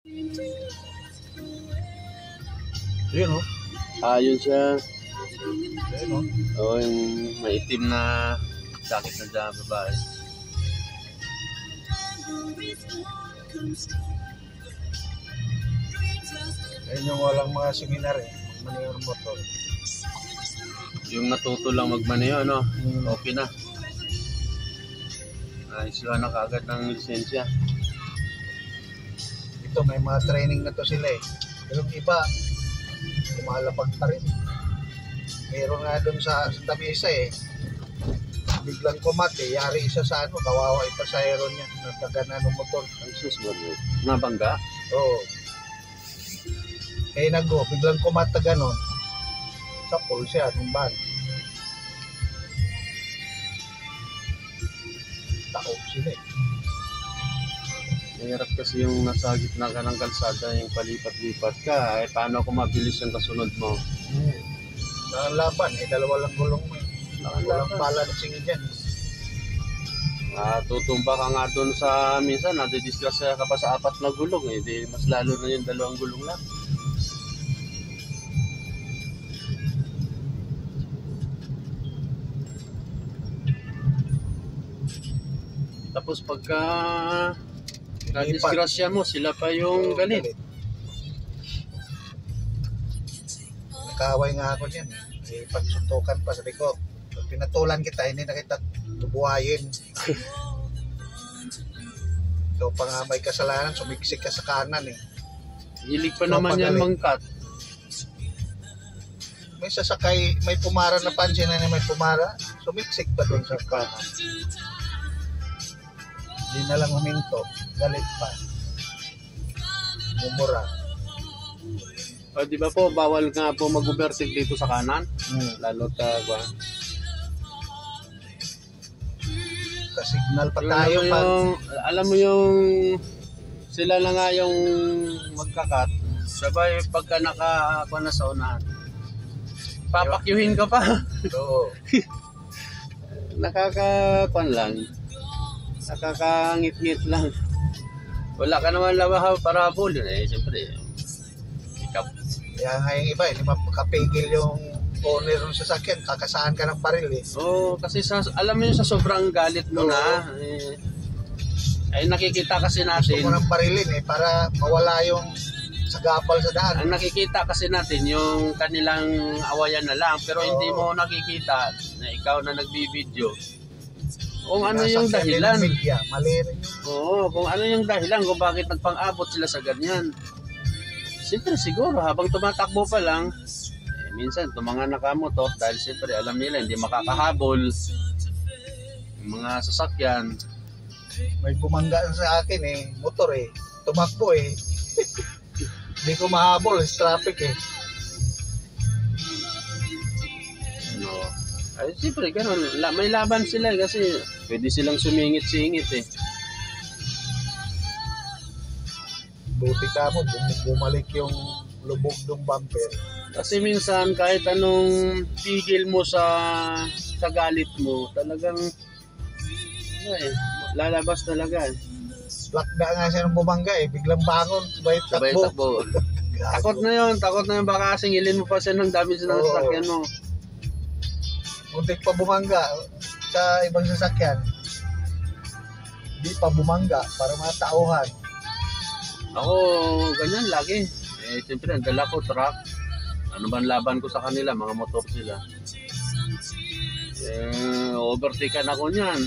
Yun o. Ayun siya. Yun o. Oo, yung maitim na jacket na dyan, babae. Ayun yung walang mga seminar eh. Maneho ng motor. Yung natuto lang magmaneho, ano? Okay na. Naisuhan na kaagad ng lisensya. Ito may mga training na to sila eh. Pero yung iba, kumalapag pa rin. Meron nga doon sa Tamisa eh. Biglang kumat eh. Yari isa sa ano, kawawa yung pasahero niya. Nagtagana ng motor. Ang suswag mo. Nabangga? Oo. Eh nag-go, biglang kumat na ganon. Sa pool siya, nung van. Taob sila eh. Mahirap kasi yung nasa gitna ka ng kalsada, yung palipat-lipat ka. Eh, paano kung mabilis yung kasunod mo? Nakalaban eh, dalawa lang gulong mo eh. Walang balancing dyan. Tutumba ka nga doon sa minsan, nadidisgrasya ka pa sa 4 na gulong eh. Di, mas lalo na yung 2 gulong lang. Tapos pagka nadisgrasya mo, sila pa yung galit. Nakaway nga ako dyan eh. Pagsuntukan pa, sabi ko, pag pinatulan kita, hindi na kita bubuhayin. Ikaw pa nga may kasalanan, sumiksik ka sa kanan eh. Hilig pa naman yan mangkat. May sasakay, may pumara na pansin na may pumara, sumiksik pa doon sa kanan. Hindi na lang huminto, galit pa. Mumura. O, di ba po, bawal nga po mag-overtake dito sa kanan? Lalo Ka-signal pa tayo pa. Alam mo yung sila na nga yung magkakat. Sabay pagka nakakuha na sa unahan. Papakyuhin ka pa. Oo. Nakakakuan lang. Nakakangit-ngit lang. Wala ka naman labahaw para habulin eh. Siyempre, ikaw. Kaya nga yung iba, hindi mapakapigil yung owner ng sasakyan, kakasahan ka ng baril eh. Oo, kasi alam mo yun sa sobrang galit mo na, ay nakikita kasi natin. Gusto mo ng barilin eh, para mawala yung sagapal sa daan. Ang nakikita kasi natin yung kanilang awayan na lang, pero hindi mo nakikita na ikaw na nagbibideo kung ano yung dahilan. Mali rin yun. Oo, kung ano yung dahilan kung bakit nagpang-abot sila sa ganyan. Siyempre siguro habang tumatakbo pa lang, minsan tumanga nakamotor dahil siyempre alam nila hindi makakahabol yung mga sasakyan. May bumangga sa akin eh, motor eh, tumakbo eh. Hindi ko mahabol, traffic eh. No. Ay siyempre ganun, may laban sila kasi pwede silang sumingit-singit eh. Buti ka mo, bumalik yung lubog ng bumper. Kasi minsan kahit anong pigil mo sa galit mo, talagang lalabas talaga. Lakda nga siya ng bumangga eh, biglang bangon, sabay takbo. Takot na yun, baka singilin mo pa siya ng damage ng sasakyan mo. Muntik pa bumangga sa ibang sasakyan. Di pa bumangga para mga tauhan. Ako, ganyan lagi. Eh, siyempre, ang dala ko, truck. Ano bang laban ko sa kanila? Mga motor sila. Overtaken ako niyan.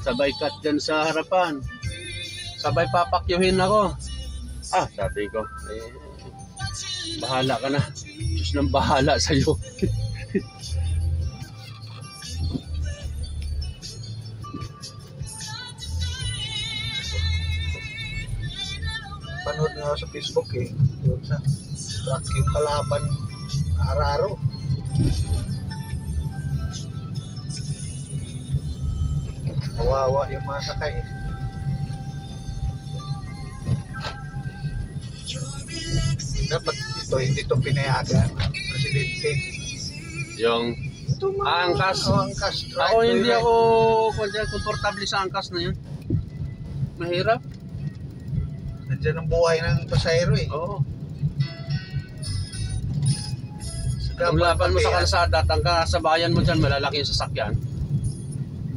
Sabay cut dyan sa harapan. Sabay papakyuhin ako. Sabi ko, bahala ka na. Diyos nang bahala sa'yo. Panood nga sa Facebook eh, doon sa truck yung kalaban Araro. Kawawa yung mga sakay eh. Dapat ito, hindi ito pinayagan ng presidente. Yung angkas. Angkas. Ako hindi ako komportable sa angkas na yun. Mahirap. Andyan ang buhay ng pasahero eh. Oo. Dapat Kung laban mo sa pati- kalsada at ang kasabayan mo dyan, malalaki yung sasakyan.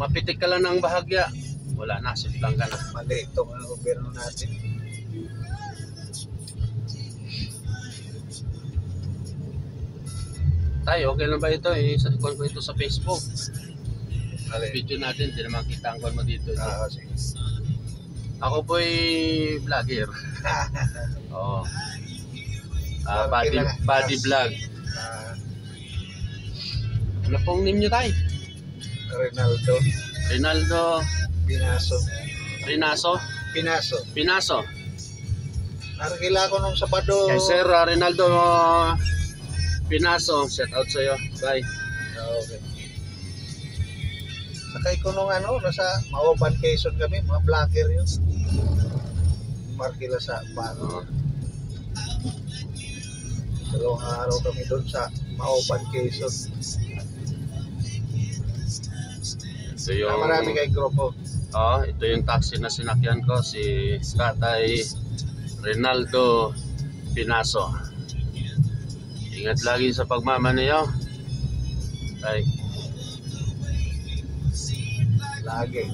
Mapitik ka lang ng bahagya. Wala na, siplang ka na. Mali itong gobyerno natin. Tayo, okay lang ba ito? Ikon ko ito sa Facebook. Mali. Video natin, hindi naman kita ang kon mo dito. Sige. Ako po'y vlogger. Oo. Okay lang. Body vlog. Ah, Ano pong name nyo tayo? Rinaldo Rinaldo Pinaso. Pinaso. Pinaso. Nakakila ko nung Sabado. Kay Sir Rinaldo Pinaso, shout out sa'yo. Bye. Okay. Sakay ko nung nasa Mauban, Quezon kami, mga vlogger yun. Markila sa Bano. Dalawang araw kami doon sa Mauban, Quezon. Ito yung, Marami kay grupo. ito yung taxi na sinakyan ko, si Tatay Rinaldo Pinaso. Ingat lagi sa pagmamaneho. Bye. Lagi.